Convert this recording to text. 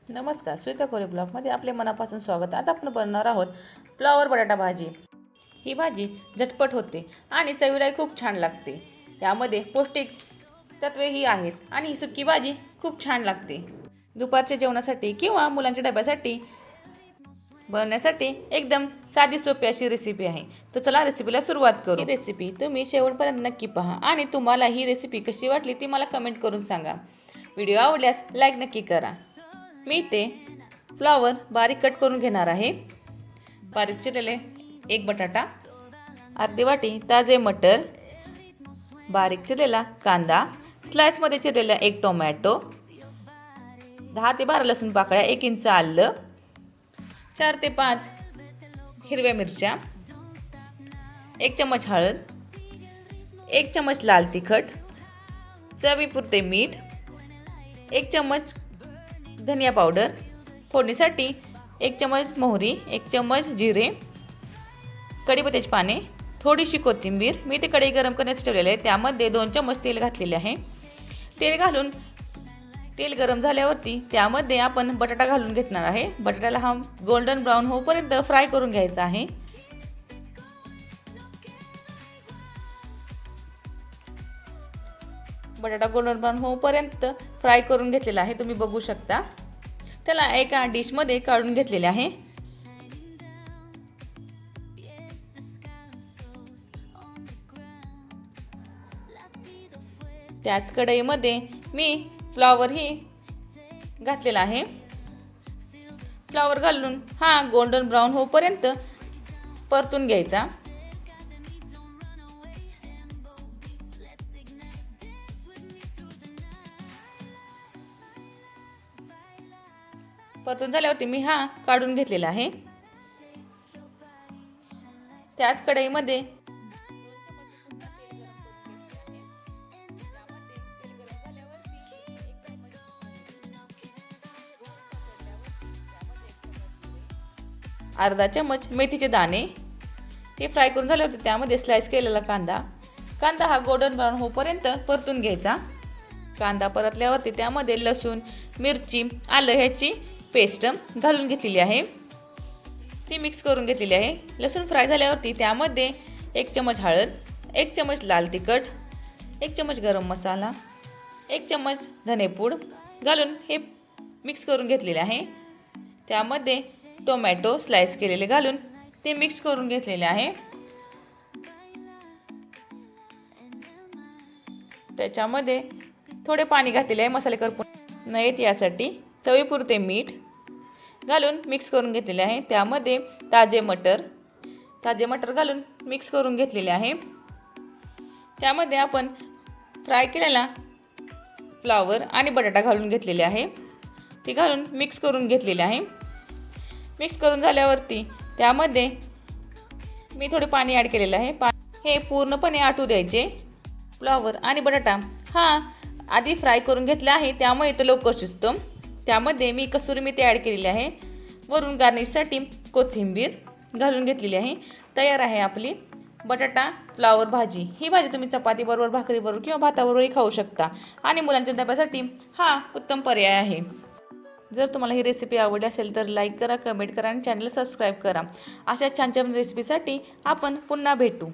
नमस्कार, स्विता कोरे ब्लॉगमध्ये आपले मनापासून स्वागत। आज आपण बनवणार आहोत फ्लॉवर बटाटा भाजी। ही भाजी झटपट होते आणि चवीलाही खूप छान लागते। यामध्ये पौष्टिक तत्वेही आहेत आणि ही सुकी भाजी खूप छान लागते। दुपारच्या जेवणासाठी किंवा मुलांच्या डब्यासाठी बनवण्यासाठी एकदम साधी सोपी अशी रेसिपी आहे। तर चला रेसिपीला सुरुवात करू। ही रेसिपी तुम्ही शेवटपर्यंत नक्की पहा आणि तुम्हाला ही रेसिपी कशी वाटली ती मला कमेंट करून सांगा। व्हिडिओ आवडल्यास लाईक नक्की करा। मी ते फ्लॉवर बारीक कट करून घेणार आहे। बारीक चिरलेले एक बटाटा, अर्धी वाटी ताजे मटर, बारीक चिरलेला कांदा, स्लाइसमध्ये चिरलेला एक टोमॅटो, 10 ते 12 लसूण पाकळ्या, 1 इंच आलं, 4 ते 5 हिरव्या मिरच्या, 1 चमच हळद, 1 चमच लाल तिखट, चवीपुरते मीठ, 1 चमच धनिया पावडर, फोडणीसाठी 1 चमच मोहरी, 1 चमच जिरे, कढीपत्त्याची पाने, थोडीशी कोथिंबीर। मी ते कढई गरम करण्यास ठेवलेले आहे। त्यामध्ये 2 चमच तेल घातलेले आहे। तेल घालून तेल गरम झाल्यावरती त्यामध्ये आपण बटाटा घालून घेणार आहे। बटाट्याला हा गोल्डन ब्राऊन होईपर्यंत फ्राय करून घ्यायचा आहे। बटाटा गोल्डन ब्राऊन होईपर्यंत फ्राय करून घेतलेला आहे, तुम्ही बघू शकता। त्याला एका डिशमध्ये काढून घेतलेले आहे। त्याच कढईमध्ये मी फ्लॉवर ही घातलेला आहे। फ्लॉवर घालून हा गोल्डन ब्राऊन होईपर्यंत परतून घ्यायचा। परतून झाल्यावरती मी हा काढून घेतलेला आहे। त्याच कढईमध्ये अर्धा चमच मेथीचे दाणे हे फ्राय करून झाल्यावरती त्यामध्ये स्लाइस केलेला कांदा हा गोल्डन ब्राऊन होईपर्यंत परतून घ्यायचा। कांदा परतल्यावरती त्यामध्ये लसूण, मिरची, आलं ह्याची पेस्ट घालून घेतलेली आहे, ती मिक्स करून घेतलेली आहे। लसूण फ्राय झाल्यावरती त्यामध्ये 1 चमच हळद, 1 चमच लाल तिखट, 1 चमच गरम मसाला, 1 चमच धनेपूड घालून हे मिक्स करून घेतलेले आहे। त्यामध्ये टोमॅटो स्लाइस केलेले घालून ते मिक्स करून घेतलेले आहे। त्याच्यामध्ये थोडे पाणी घातलेले आहे मसाले करपून नाहीत यासाठी। चवीपुरते मीठ घालून मिक्स करून घेतलेले आहे। त्यामध्ये ताजे मटर घालून मिक्स करून घेतलेले आहे। त्यामध्ये आपण फ्राय केलेला फ्लॉवर आणि बटाटा घालून घेतलेले आहे, ते घालून मिक्स करून घेतलेले आहे। मिक्स करून झाल्यावरती त्यामध्ये मी थोडे पाणी ॲड केलेलं आहे। हे पूर्णपणे आटू द्यायचे। फ्लॉवर आणि बटाटा हा आधी फ्राय करून घेतला आहे, त्यामुळे तो लवकर शिजतो। त्यामध्ये मी कसुरी मेथी ॲड केलेली आहे। वरून गार्निशसाठी कोथिंबीर घालून घेतलेली आहे। तयार आहे आपली बटाटा फ्लॉवर भाजी। ही भाजी तुम्ही चपातीबरोबर, भाकरीबरोबर किंवा भाताबरोबरही खाऊ शकता आणि मुलांच्या डब्यासाठी हा उत्तम पर्याय आहे। जर तुम्हाला ही रेसिपी आवडली असेल तर लाईक करा, कमेंट करा आणि चॅनल सबस्क्राईब करा। अशा छान छान रेसिपीसाठी आपण पुन्हा भेटू।